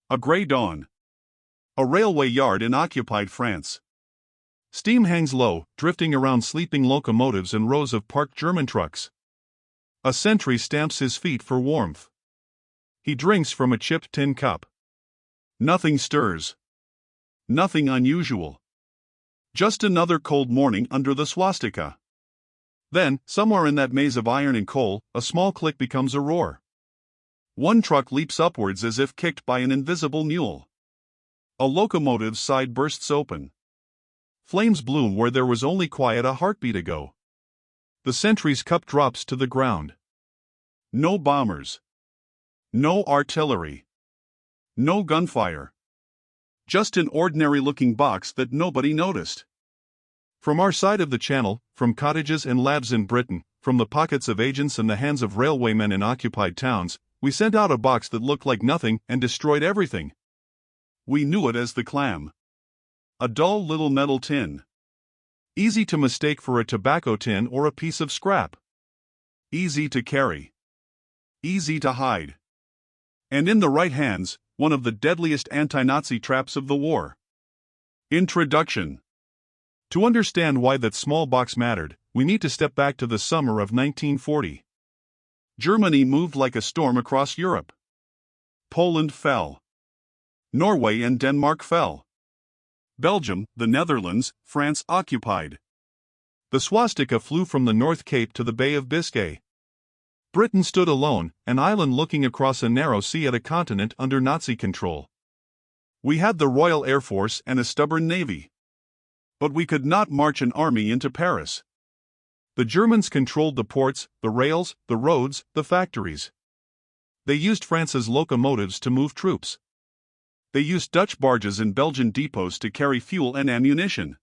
A grey dawn. A railway yard in occupied France. Steam hangs low, drifting around sleeping locomotives and rows of parked German trucks. A sentry stamps his feet for warmth. He drinks from a chipped tin cup. Nothing stirs. Nothing unusual. Just another cold morning under the swastika. Then, somewhere in that maze of iron and coal, a small click becomes a roar. One truck leaps upwards as if kicked by an invisible mule. A locomotive's side bursts open. Flames bloom where there was only quiet a heartbeat ago. The sentry's cup drops to the ground. No bombers. No artillery. No gunfire. Just an ordinary-looking box that nobody noticed. From our side of the channel, from cottages and labs in Britain, from the pockets of agents and the hands of railwaymen in occupied towns, we sent out a box that looked like nothing and destroyed everything. We knew it as the clam. A dull little metal tin. Easy to mistake for a tobacco tin or a piece of scrap. Easy to carry. Easy to hide. And in the right hands, one of the deadliest anti-Nazi traps of the war. Introduction. To understand why that small box mattered, we need to step back to the summer of 1940. Germany moved like a storm across Europe. Poland fell. Norway and Denmark fell. Belgium, the Netherlands, France occupied. The swastika flew from the North Cape to the Bay of Biscay. Britain stood alone, an island looking across a narrow sea at a continent under Nazi control. We had the Royal Air Force and a stubborn navy. But we could not march an army into Paris. The Germans controlled the ports, the rails, the roads, the factories. They used France's locomotives to move troops. They used Dutch barges in Belgian depots to carry fuel and ammunition.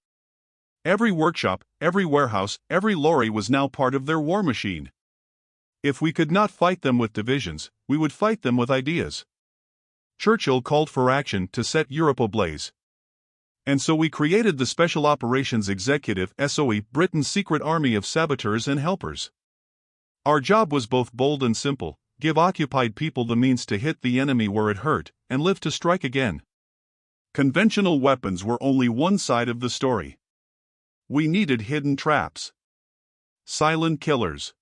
Every workshop, every warehouse, every lorry was now part of their war machine. If we could not fight them with divisions, we would fight them with ideas. Churchill called for action to set Europe ablaze. And so we created the Special Operations Executive SOE, Britain's secret army of saboteurs and helpers. Our job was both bold and simple: give occupied people the means to hit the enemy where it hurt, and live to strike again. Conventional weapons were only one side of the story. We needed hidden traps. Silent killers.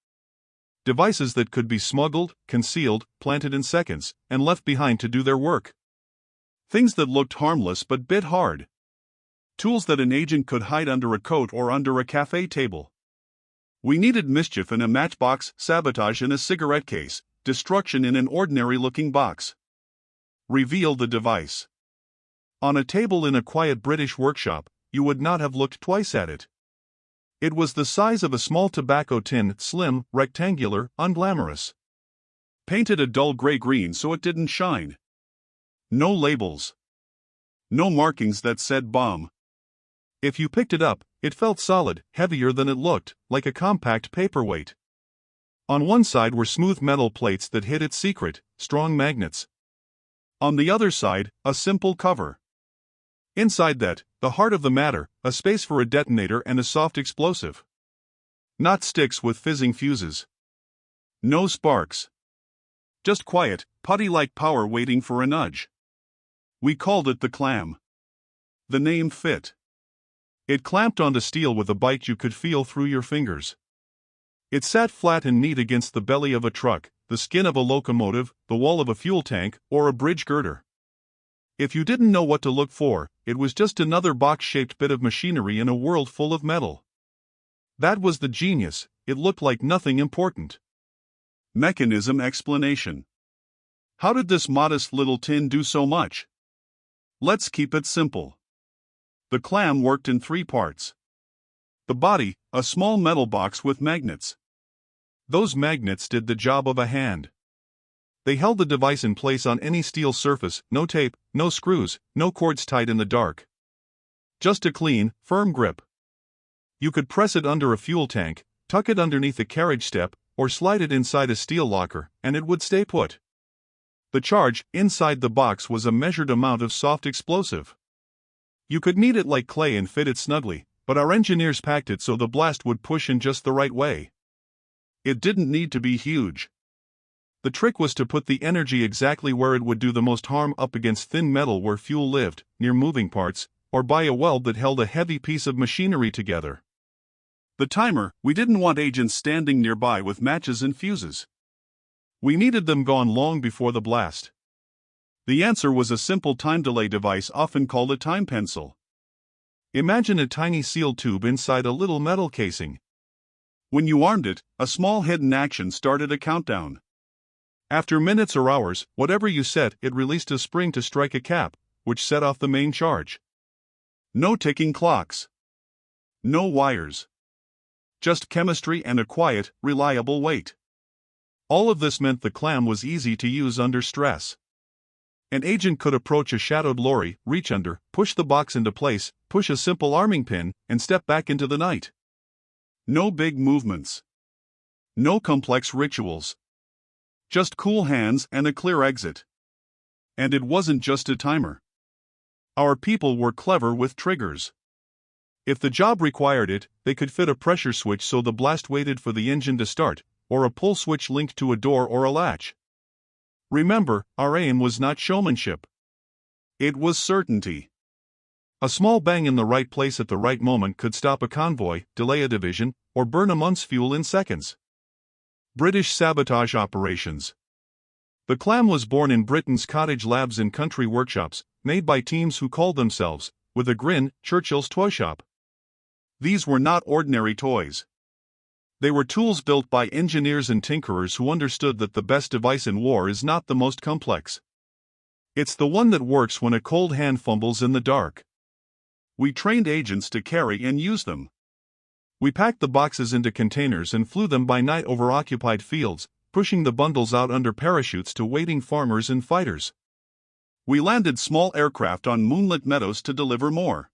Devices that could be smuggled, concealed, planted in seconds, and left behind to do their work. Things that looked harmless but bit hard. Tools that an agent could hide under a coat or under a cafe table. We needed mischief in a matchbox, sabotage in a cigarette case, destruction in an ordinary-looking box. Reveal the device. On a table in a quiet British workshop, you would not have looked twice at it. It was the size of a small tobacco tin, slim, rectangular, unglamorous. Painted a dull gray-green so it didn't shine. No labels. No markings that said bomb. If you picked it up, it felt solid, heavier than it looked, like a compact paperweight. On one side were smooth metal plates that hid its secret, strong magnets. On the other side, a simple cover. Inside that, the heart of the matter, a space for a detonator and a soft explosive. Not sticks with fizzing fuses. No sparks. Just quiet, putty-like power waiting for a nudge. We called it the clam. The name fit. It clamped onto steel with a bite you could feel through your fingers. It sat flat and neat against the belly of a truck, the skin of a locomotive, the wall of a fuel tank, or a bridge girder. If you didn't know what to look for, it was just another box-shaped bit of machinery in a world full of metal. That was the genius, it looked like nothing important. Mechanism explanation. How did this modest little tin do so much? Let's keep it simple. The clam worked in three parts. The body, a small metal box with magnets. Those magnets did the job of a hand. They held the device in place on any steel surface, no tape, no screws, no cords tied in the dark. Just a clean, firm grip. You could press it under a fuel tank, tuck it underneath a carriage step, or slide it inside a steel locker, and it would stay put. The charge, inside the box, was a measured amount of soft explosive. You could knead it like clay and fit it snugly, but our engineers packed it so the blast would push in just the right way. It didn't need to be huge. The trick was to put the energy exactly where it would do the most harm, up against thin metal where fuel lived, near moving parts, or by a weld that held a heavy piece of machinery together. The timer, we didn't want agents standing nearby with matches and fuses. We needed them gone long before the blast. The answer was a simple time delay device often called a time pencil. Imagine a tiny sealed tube inside a little metal casing. When you armed it, a small hidden action started a countdown. After minutes or hours, whatever you set, it released a spring to strike a cap, which set off the main charge. No ticking clocks. No wires. Just chemistry and a quiet, reliable wait. All of this meant the clam was easy to use under stress. An agent could approach a shadowed lorry, reach under, push the box into place, push a simple arming pin, and step back into the night. No big movements. No complex rituals. Just cool hands and a clear exit. And it wasn't just a timer. Our people were clever with triggers. If the job required it, they could fit a pressure switch so the blast waited for the engine to start, or a pull switch linked to a door or a latch. Remember, our aim was not showmanship. It was certainty. A small bang in the right place at the right moment could stop a convoy, delay a division, or burn a month's fuel in seconds. British sabotage operations. The clam was born in Britain's cottage labs and country workshops, made by teams who called themselves, with a grin, Churchill's Toy Shop. These were not ordinary toys. They were tools built by engineers and tinkerers who understood that the best device in war is not the most complex. It's the one that works when a cold hand fumbles in the dark. We trained agents to carry and use them. We packed the boxes into containers and flew them by night over occupied fields, pushing the bundles out under parachutes to waiting farmers and fighters. We landed small aircraft on moonlit meadows to deliver more.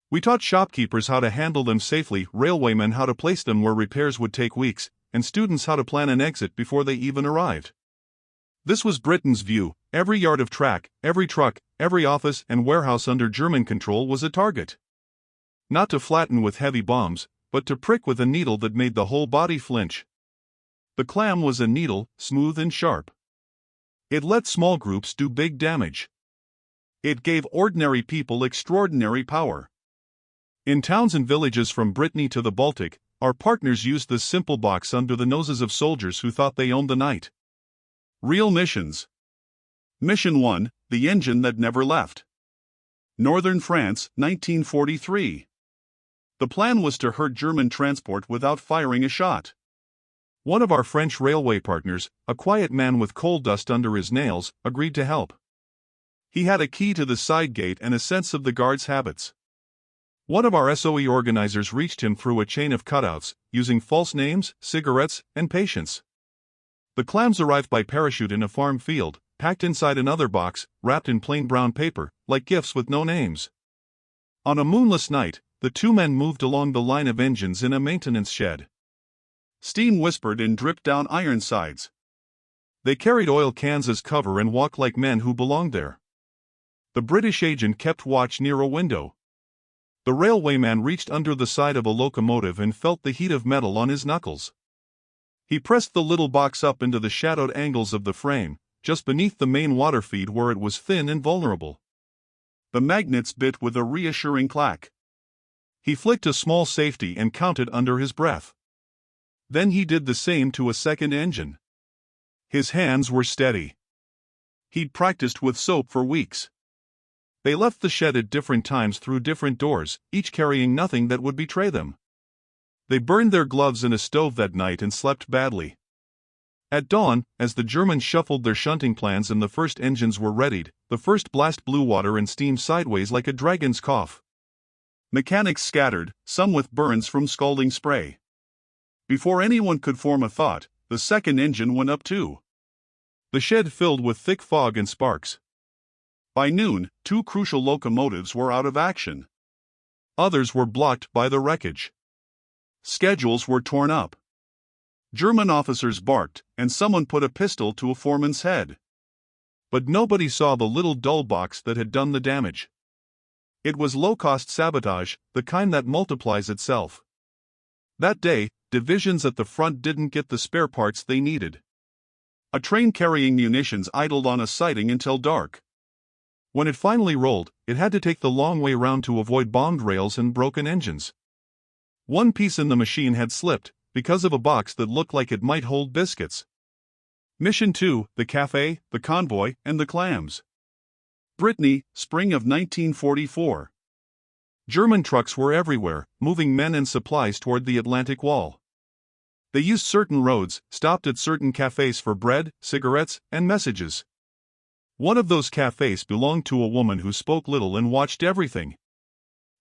We taught shopkeepers how to handle them safely, railwaymen how to place them where repairs would take weeks, and students how to plan an exit before they even arrived. This was Britain's view: every yard of track, every truck, every office and warehouse under German control was a target. Not to flatten with heavy bombs, but to prick with a needle that made the whole body flinch. The clam was a needle, smooth and sharp. It let small groups do big damage. It gave ordinary people extraordinary power. In towns and villages from Brittany to the Baltic, our partners used this simple box under the noses of soldiers who thought they owned the night. Real missions. Mission 1, the engine that never left. Northern France, 1943. The plan was to hurt German transport without firing a shot. One of our French railway partners, a quiet man with coal dust under his nails, agreed to help. He had a key to the side gate and a sense of the guard's habits. One of our SOE organizers reached him through a chain of cutouts, using false names, cigarettes, and patience. The clams arrived by parachute in a farm field, packed inside another box, wrapped in plain brown paper, like gifts with no names. On a moonless night, the two men moved along the line of engines in a maintenance shed. Steam whispered and dripped down iron sides. They carried oil cans as cover and walked like men who belonged there. The British agent kept watch near a window. The railwayman reached under the side of a locomotive and felt the heat of metal on his knuckles. He pressed the little box up into the shadowed angles of the frame, just beneath the main water feed where it was thin and vulnerable. The magnets bit with a reassuring clack. He flicked a small safety and counted under his breath. Then he did the same to a second engine. His hands were steady. He'd practiced with soap for weeks. They left the shed at different times through different doors, each carrying nothing that would betray them. They burned their gloves in a stove that night and slept badly. At dawn, as the Germans shuffled their shunting plans and the first engines were readied, the first blast blew water and steam sideways like a dragon's cough. Mechanics scattered, some with burns from scalding spray. Before anyone could form a thought, the second engine went up too. The shed filled with thick fog and sparks. By noon, two crucial locomotives were out of action. Others were blocked by the wreckage. Schedules were torn up. German officers barked, and someone put a pistol to a foreman's head. But nobody saw the little dull box that had done the damage. It was low-cost sabotage, the kind that multiplies itself. That day, divisions at the front didn't get the spare parts they needed. A train carrying munitions idled on a siding until dark. When it finally rolled, it had to take the long way round to avoid bombed rails and broken engines. One piece in the machine had slipped, because of a box that looked like it might hold biscuits. Mission 2, the cafe, the convoy, and the clams. Brittany, spring of 1944. German trucks were everywhere, moving men and supplies toward the Atlantic Wall. They used certain roads, stopped at certain cafes for bread, cigarettes, and messages. One of those cafes belonged to a woman who spoke little and watched everything.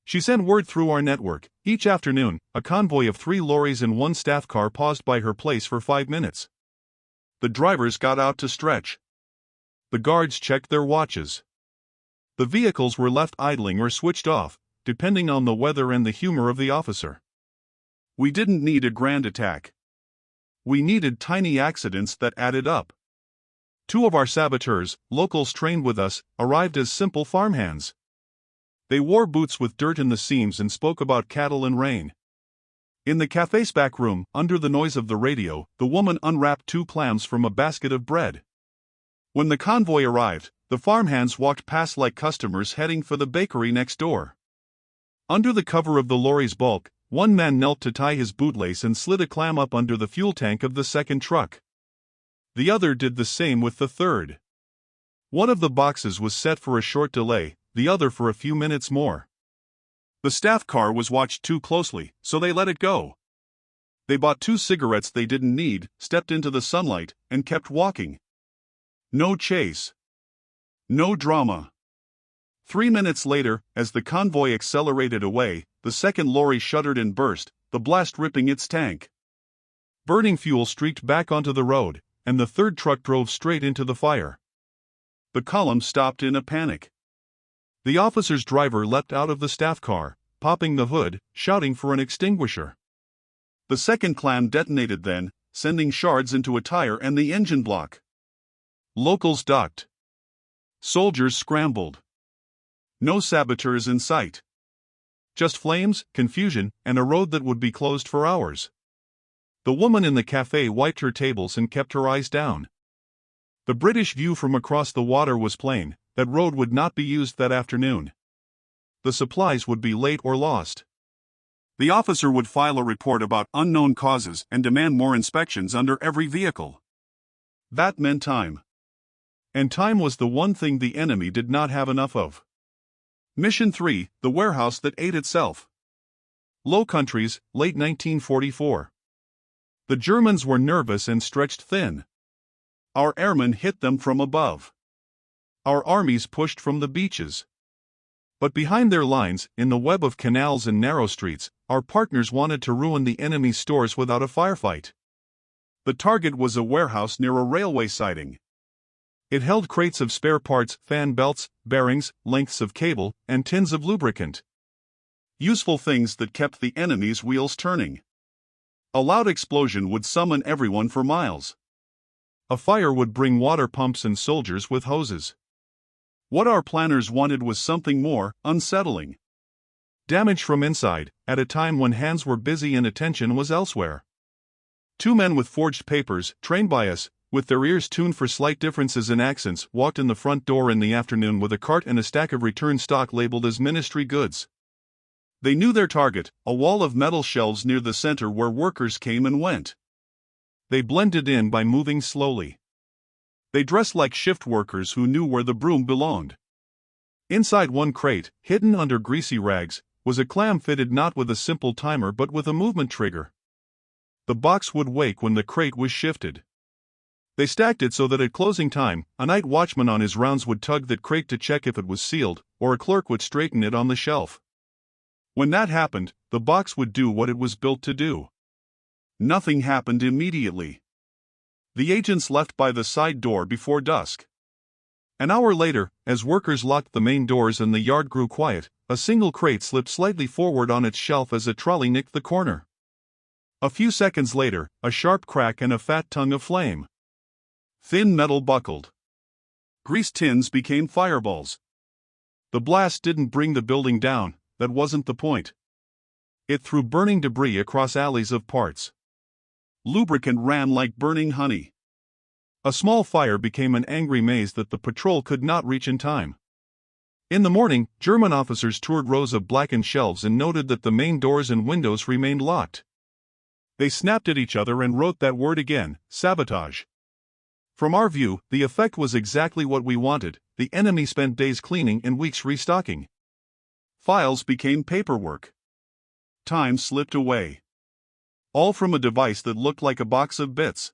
She sent word through our network. Each afternoon, a convoy of 3 lorries and 1 staff car paused by her place for 5 minutes. The drivers got out to stretch. The guards checked their watches. The vehicles were left idling or switched off, depending on the weather and the humor of the officer. We didn't need a grand attack. We needed tiny accidents that added up. 2 of our saboteurs, locals trained with us, arrived as simple farmhands. They wore boots with dirt in the seams and spoke about cattle and rain. In the cafe's back room, under the noise of the radio, the woman unwrapped 2 clams from a basket of bread. When the convoy arrived, the farmhands walked past like customers heading for the bakery next door. Under the cover of the lorry's bulk, one man knelt to tie his bootlace and slid a clam up under the fuel tank of the second truck. The other did the same with the third. One of the boxes was set for a short delay, the other for a few minutes more. The staff car was watched too closely, so they let it go. They bought 2 cigarettes they didn't need, stepped into the sunlight, and kept walking. No chase. No drama. 3 minutes later, as the convoy accelerated away, the second lorry shuddered and burst, the blast ripping its tank. Burning fuel streaked back onto the road, and the third truck drove straight into the fire. The column stopped in a panic. The officer's driver leapt out of the staff car, popping the hood, shouting for an extinguisher. The second clam detonated then, sending shards into a tire and the engine block. Locals ducked. Soldiers scrambled. No saboteurs in sight. Just flames, confusion, and a road that would be closed for hours. The woman in the cafe wiped her tables and kept her eyes down. The British view from across the water was plain. That road would not be used that afternoon. The supplies would be late or lost. The officer would file a report about unknown causes and demand more inspections under every vehicle. That meant time. And time was the one thing the enemy did not have enough of. Mission 3, the warehouse that ate itself. Low Countries, late 1944. The Germans were nervous and stretched thin. Our airmen hit them from above. Our armies pushed from the beaches. But behind their lines, in the web of canals and narrow streets, our partners wanted to ruin the enemy's stores without a firefight. The target was a warehouse near a railway siding. It held crates of spare parts, fan belts, bearings, lengths of cable, and tins of lubricant. Useful things that kept the enemy's wheels turning. A loud explosion would summon everyone for miles. A fire would bring water pumps and soldiers with hoses. What our planners wanted was something more, unsettling. Damage from inside, at a time when hands were busy and attention was elsewhere. 2 men with forged papers, trained by us, with their ears tuned for slight differences in accents, walked in the front door in the afternoon with a cart and a stack of return stock labeled as ministry goods. They knew their target, a wall of metal shelves near the center where workers came and went. They blended in by moving slowly. They dressed like shift workers who knew where the broom belonged. Inside one crate, hidden under greasy rags, was a clam fitted not with a simple timer but with a movement trigger. The box would wake when the crate was shifted. They stacked it so that at closing time, a night watchman on his rounds would tug that crate to check if it was sealed, or a clerk would straighten it on the shelf. When that happened, the box would do what it was built to do. Nothing happened immediately. The agents left by the side door before dusk. An hour later, as workers locked the main doors and the yard grew quiet, a single crate slipped slightly forward on its shelf as a trolley nicked the corner. A few seconds later, a sharp crack and a fat tongue of flame. Thin metal buckled. Greased tins became fireballs. The blast didn't bring the building down, that wasn't the point. It threw burning debris across alleys of parts. Lubricant ran like burning honey. A small fire became an angry maze that the patrol could not reach in time. In the morning, German officers toured rows of blackened shelves and noted that the main doors and windows remained locked. They snapped at each other and wrote that word again: sabotage. From our view, the effect was exactly what we wanted. The enemy spent days cleaning and weeks restocking. Files became paperwork. Time slipped away. All from a device that looked like a box of bits.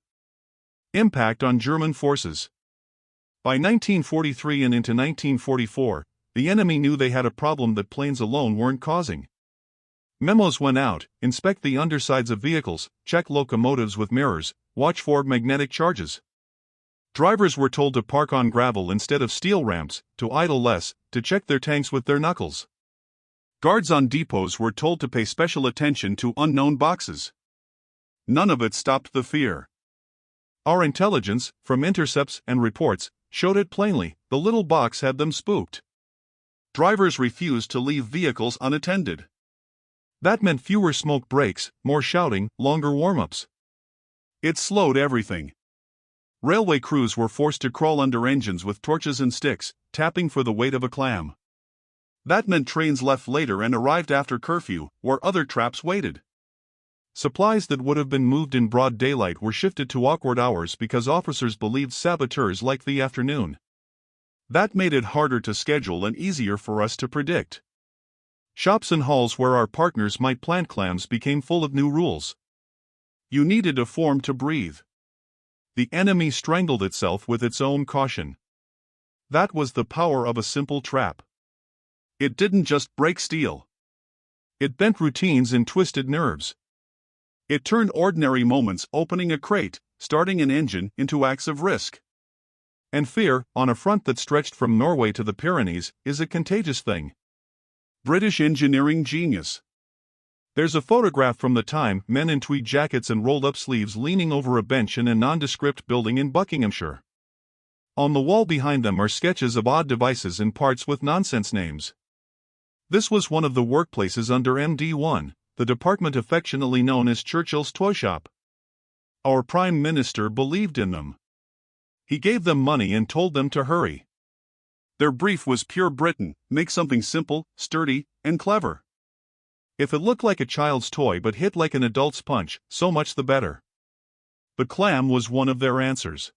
Impact on German forces. By 1943 and into 1944, the enemy knew they had a problem that planes alone weren't causing. Memos went out: inspect the undersides of vehicles, check locomotives with mirrors, watch for magnetic charges. Drivers were told to park on gravel instead of steel ramps, to idle less, to check their tanks with their knuckles. Guards on depots were told to pay special attention to unknown boxes. None of it stopped the fear. Our intelligence, from intercepts and reports, showed it plainly: the little box had them spooked. Drivers refused to leave vehicles unattended. That meant fewer smoke breaks, more shouting, longer warm-ups. It slowed everything. Railway crews were forced to crawl under engines with torches and sticks, tapping for the weight of a clam. That meant trains left later and arrived after curfew, where other traps waited. Supplies that would have been moved in broad daylight were shifted to awkward hours because officers believed saboteurs liked the afternoon. That made it harder to schedule and easier for us to predict. Shops and halls where our partners might plant clams became full of new rules. You needed a form to breathe. The enemy strangled itself with its own caution. That was the power of a simple trap. It didn't just break steel. It bent routines and twisted nerves. It turned ordinary moments, opening a crate, starting an engine, into acts of risk. And fear, on a front that stretched from Norway to the Pyrenees, is a contagious thing. British engineering genius. There's a photograph from the time: men in tweed jackets and rolled-up sleeves leaning over a bench in a nondescript building in Buckinghamshire. On the wall behind them are sketches of odd devices and parts with nonsense names. This was one of the workplaces under MD1, the department affectionately known as Churchill's Toy Shop. Our Prime Minister believed in them. He gave them money and told them to hurry. Their brief was pure Britain: make something simple, sturdy, and clever. If it looked like a child's toy but hit like an adult's punch, so much the better. The clam was one of their answers.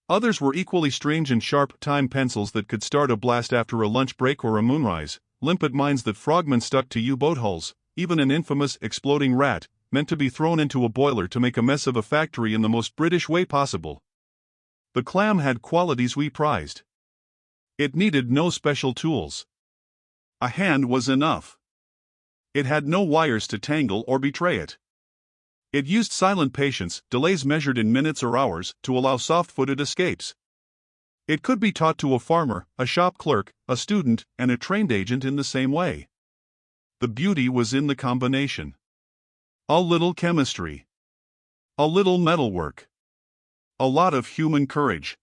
Others were equally strange and sharp: time pencils that could start a blast after a lunch break or a moonrise, limpet mines that frogmen stuck to U-boat hulls, even an infamous exploding rat, meant to be thrown into a boiler to make a mess of a factory in the most British way possible. The clam had qualities we prized. It needed no special tools. A hand was enough. It had no wires to tangle or betray it. It used silent patience, delays measured in minutes or hours, to allow soft-footed escapes. It could be taught to a farmer, a shop clerk, a student, and a trained agent in the same way. The beauty was in the combination. A little chemistry. A little metalwork. A lot of human courage.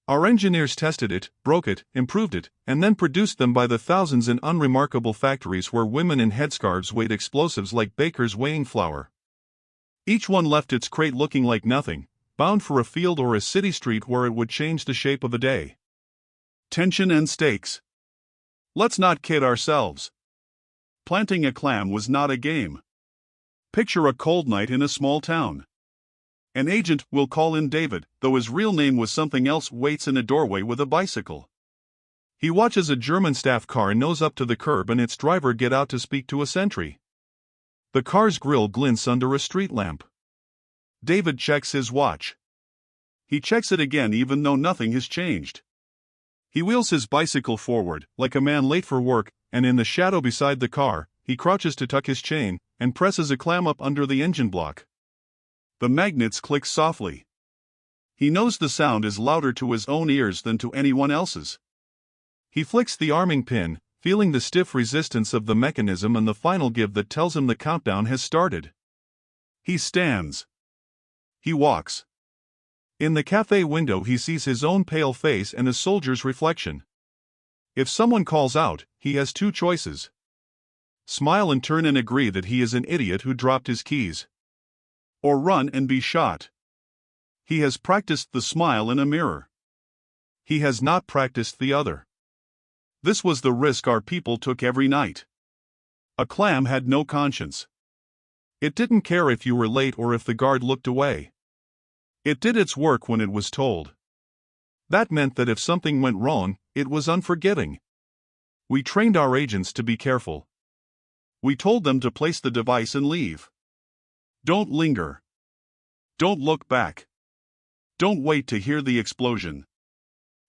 Our engineers tested it, broke it, improved it, and then produced them by the thousands in unremarkable factories where women in headscarves weighed explosives like bakers weighing flour. Each one left its crate looking like nothing, bound for a field or a city street where it would change the shape of a day. Tension and stakes. Let's not kid ourselves. Planting a clam was not a game. Picture a cold night in a small town. An agent, we'll call in David, though his real name was something else, waits in a doorway with a bicycle. He watches a German staff car nose up to the curb and its driver get out to speak to a sentry. The car's grille glints under a street lamp. David checks his watch. He checks it again even though nothing has changed. He wheels his bicycle forward, like a man late for work, and in the shadow beside the car, he crouches to tuck his chain, and presses a clam up under the engine block. The magnets click softly. He knows the sound is louder to his own ears than to anyone else's. He flicks the arming pin, feeling the stiff resistance of the mechanism and the final give that tells him the countdown has started. He stands. He walks. In the cafe window he sees his own pale face and a soldier's reflection. If someone calls out, he has two choices. Smile and turn and agree that he is an idiot who dropped his keys. Or run and be shot. He has practiced the smile in a mirror. He has not practiced the other. This was the risk our people took every night. A clam had no conscience. It didn't care if you were late or if the guard looked away. It did its work when it was told. That meant that if something went wrong, it was unforgiving. We trained our agents to be careful. We told them to place the device and leave. Don't linger. Don't look back. Don't wait to hear the explosion.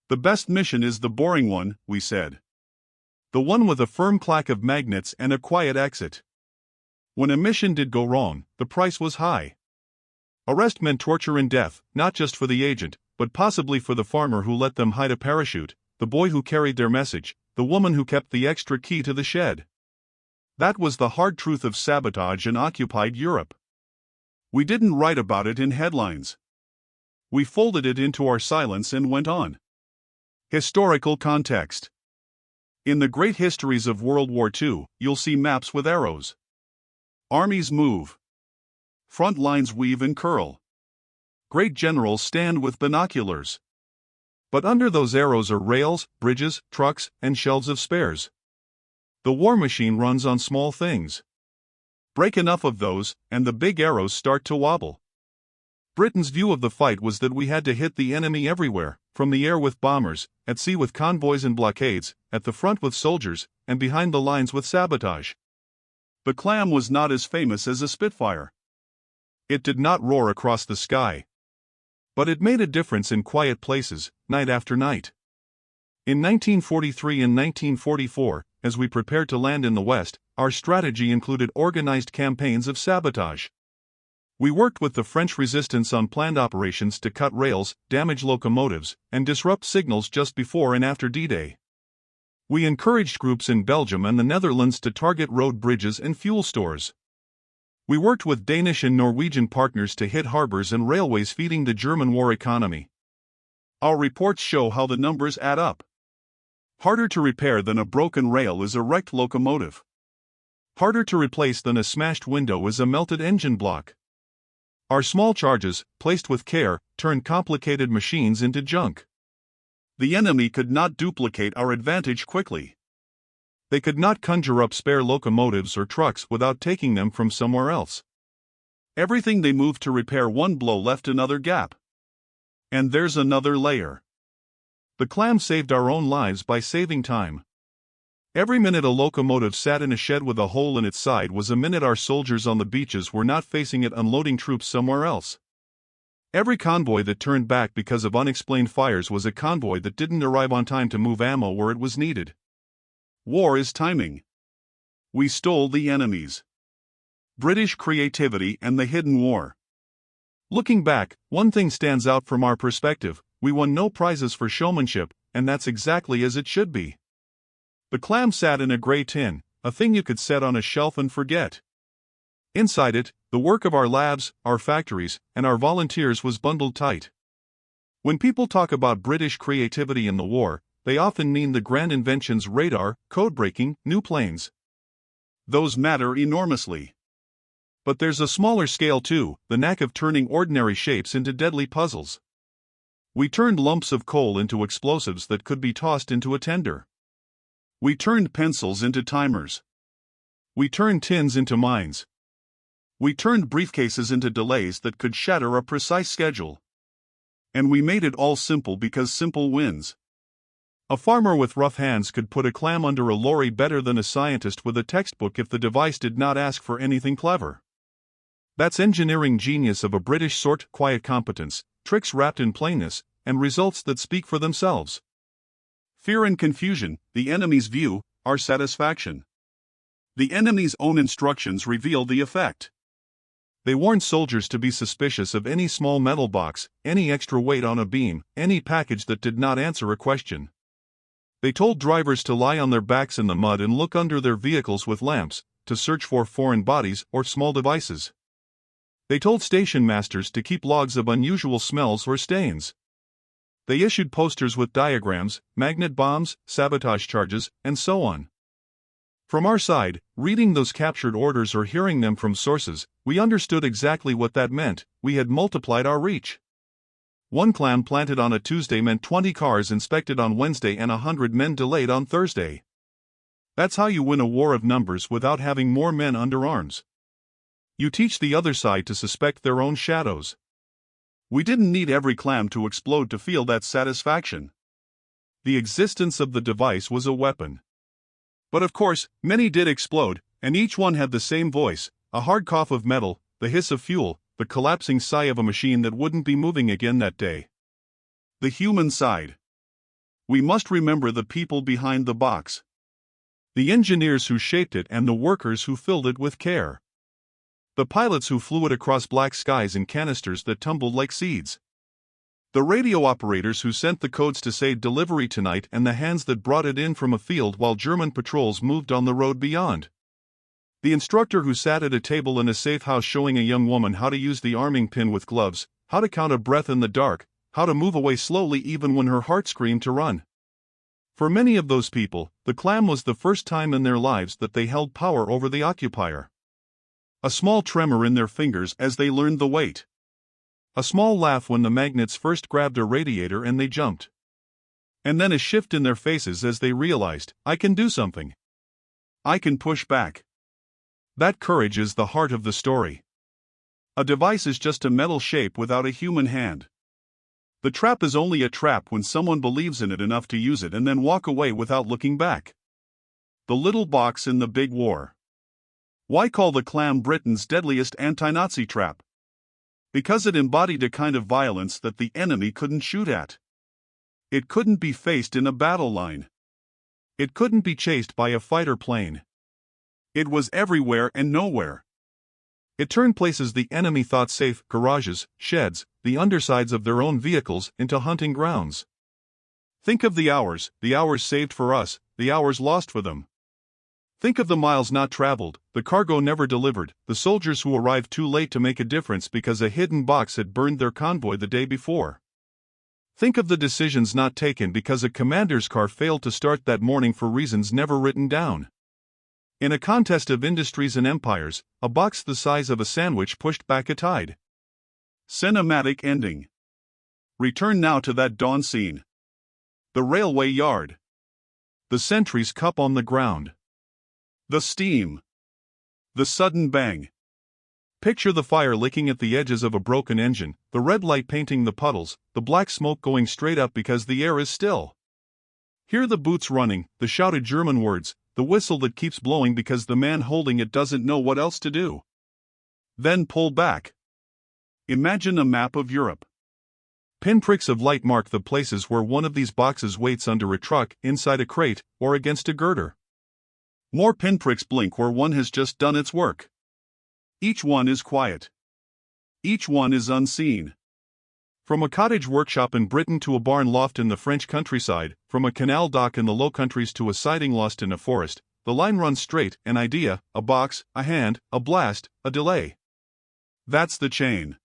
The best mission is the boring one, we said. The one with a firm clack of magnets and a quiet exit. When a mission did go wrong, the price was high. Arrest meant torture and death, not just for the agent, but possibly for the farmer who let them hide a parachute, the boy who carried their message, the woman who kept the extra key to the shed. That was the hard truth of sabotage in occupied Europe. We didn't write about it in headlines. We folded it into our silence and went on. Historical context. In the great histories of World War II, you'll see maps with arrows. Armies move. Front lines weave and curl. Great generals stand with binoculars. But under those arrows are rails, bridges, trucks, and shelves of spares. The war machine runs on small things. Break enough of those, and the big arrows start to wobble. Britain's view of the fight was that we had to hit the enemy everywhere, from the air with bombers, at sea with convoys and blockades, at the front with soldiers, and behind the lines with sabotage. The clam was not as famous as a Spitfire. It did not roar across the sky. But it made a difference in quiet places, night after night. In 1943 and 1944, as we prepared to land in the West, our strategy included organized campaigns of sabotage. We worked with the French resistance on planned operations to cut rails, damage locomotives, and disrupt signals just before and after D-Day. We encouraged groups in Belgium and the Netherlands to target road bridges and fuel stores. We worked with Danish and Norwegian partners to hit harbors and railways feeding the German war economy. Our reports show how the numbers add up. Harder to repair than a broken rail is a wrecked locomotive. Harder to replace than a smashed window is a melted engine block. Our small charges, placed with care, turned complicated machines into junk. The enemy could not duplicate our advantage quickly. They could not conjure up spare locomotives or trucks without taking them from somewhere else. Everything they moved to repair one blow left another gap. And there's another layer. The clam saved our own lives by saving time. Every minute a locomotive sat in a shed with a hole in its side was a minute our soldiers on the beaches were not facing it unloading troops somewhere else. Every convoy that turned back because of unexplained fires was a convoy that didn't arrive on time to move ammo where it was needed. War is timing. We stole the enemy's. British creativity and the hidden war. Looking back, one thing stands out from our perspective: we won no prizes for showmanship, and that's exactly as it should be. The clam sat in a gray tin, a thing you could set on a shelf and forget. Inside it, the work of our labs, our factories, and our volunteers was bundled tight. When people talk about British creativity in the war, they often mean the grand inventions: radar, code-breaking, new planes. Those matter enormously. But there's a smaller scale too, the knack of turning ordinary shapes into deadly puzzles. We turned lumps of coal into explosives that could be tossed into a tender. We turned pencils into timers. We turned tins into mines. We turned briefcases into delays that could shatter a precise schedule. And we made it all simple because simple wins. A farmer with rough hands could put a clam under a lorry better than a scientist with a textbook if the device did not ask for anything clever. That's engineering genius of a British sort: quiet competence, tricks wrapped in plainness, and results that speak for themselves. Fear and confusion, the enemy's view, our satisfaction. The enemy's own instructions reveal the effect. They warned soldiers to be suspicious of any small metal box, any extra weight on a beam, any package that did not answer a question. They told drivers to lie on their backs in the mud and look under their vehicles with lamps, to search for foreign bodies or small devices. They told station masters to keep logs of unusual smells or stains. They issued posters with diagrams, magnet bombs, sabotage charges, and so on. From our side, reading those captured orders or hearing them from sources, we understood exactly what that meant: we had multiplied our reach. One clam planted on a Tuesday meant 20 cars inspected on Wednesday and 100 men delayed on Thursday. That's how you win a war of numbers without having more men under arms. You teach the other side to suspect their own shadows. We didn't need every clam to explode to feel that satisfaction. The existence of the device was a weapon. But of course, many did explode, and each one had the same voice, a hard cough of metal, the hiss of fuel, the collapsing sigh of a machine that wouldn't be moving again that day. The human side. We must remember the people behind the box. The engineers who shaped it and the workers who filled it with care. The pilots who flew it across black skies in canisters that tumbled like seeds. The radio operators who sent the codes to say delivery tonight and the hands that brought it in from a field while German patrols moved on the road beyond. The instructor who sat at a table in a safe house showing a young woman how to use the arming pin with gloves, how to count a breath in the dark, how to move away slowly even when her heart screamed to run. For many of those people, the clam was the first time in their lives that they held power over the occupier. A small tremor in their fingers as they learned the weight. A small laugh when the magnets first grabbed a radiator and they jumped. And then a shift in their faces as they realized, I can do something. I can push back. That courage is the heart of the story. A device is just a metal shape without a human hand. The trap is only a trap when someone believes in it enough to use it and then walk away without looking back. The little box in the big war. Why call the clam Britain's deadliest anti-Nazi trap? Because it embodied a kind of violence that the enemy couldn't shoot at. It couldn't be faced in a battle line. It couldn't be chased by a fighter plane. It was everywhere and nowhere. It turned places the enemy thought safe, garages, sheds, the undersides of their own vehicles, into hunting grounds. Think of the hours saved for us, the hours lost for them. Think of the miles not traveled, the cargo never delivered, the soldiers who arrived too late to make a difference because a hidden box had burned their convoy the day before. Think of the decisions not taken because a commander's car failed to start that morning for reasons never written down. In a contest of industries and empires, a box the size of a sandwich pushed back a tide. Cinematic ending. Return now to that dawn scene. The railway yard. The sentry's cup on the ground. The steam. The sudden bang. Picture the fire licking at the edges of a broken engine, the red light painting the puddles, the black smoke going straight up because the air is still. Hear the boots running, the shouted German words, the whistle that keeps blowing because the man holding it doesn't know what else to do. Then pull back. Imagine a map of Europe. Pinpricks of light mark the places where one of these boxes waits under a truck, inside a crate, or against a girder. More pinpricks blink where one has just done its work. Each one is quiet. Each one is unseen. From a cottage workshop in Britain to a barn loft in the French countryside, from a canal dock in the Low Countries to a siding lost in a forest, the line runs straight, an idea, a box, a hand, a blast, a delay. That's the chain.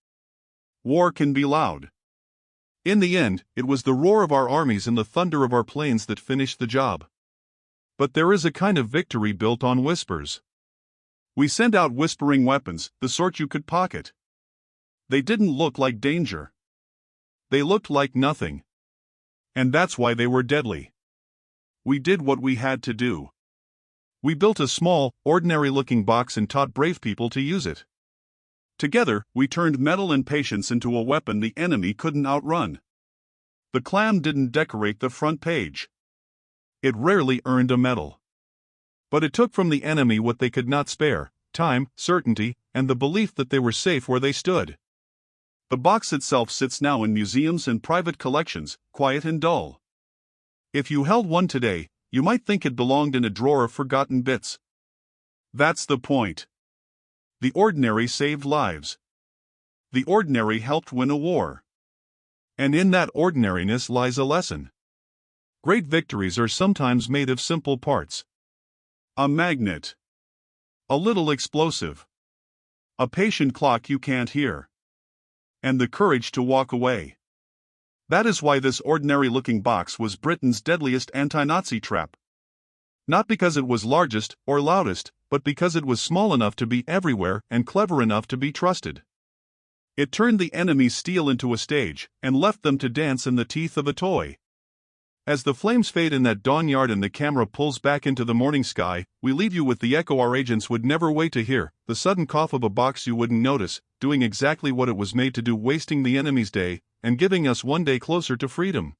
War can be loud. In the end, it was the roar of our armies and the thunder of our planes that finished the job. But there is a kind of victory built on whispers. We sent out whispering weapons, the sort you could pocket. They didn't look like danger. They looked like nothing. And that's why they were deadly. We did what we had to do. We built a small, ordinary-looking box and taught brave people to use it. Together, we turned metal and patience into a weapon the enemy couldn't outrun. The clam didn't decorate the front page. It rarely earned a medal. But it took from the enemy what they could not spare: time, certainty, and the belief that they were safe where they stood. The box itself sits now in museums and private collections, quiet and dull. If you held one today, you might think it belonged in a drawer of forgotten bits. That's the point. The ordinary saved lives. The ordinary helped win a war. And in that ordinariness lies a lesson. Great victories are sometimes made of simple parts. A magnet. A little explosive. A patient clock you can't hear. And the courage to walk away. That is why this ordinary-looking box was Britain's deadliest anti-Nazi trap. Not because it was largest or loudest, but because it was small enough to be everywhere and clever enough to be trusted. It turned the enemy's steel into a stage, and left them to dance in the teeth of a toy. As the flames fade in that dawn yard and the camera pulls back into the morning sky, we leave you with the echo our agents would never wait to hear, the sudden cough of a box you wouldn't notice, doing exactly what it was made to do, wasting the enemy's day, and giving us one day closer to freedom.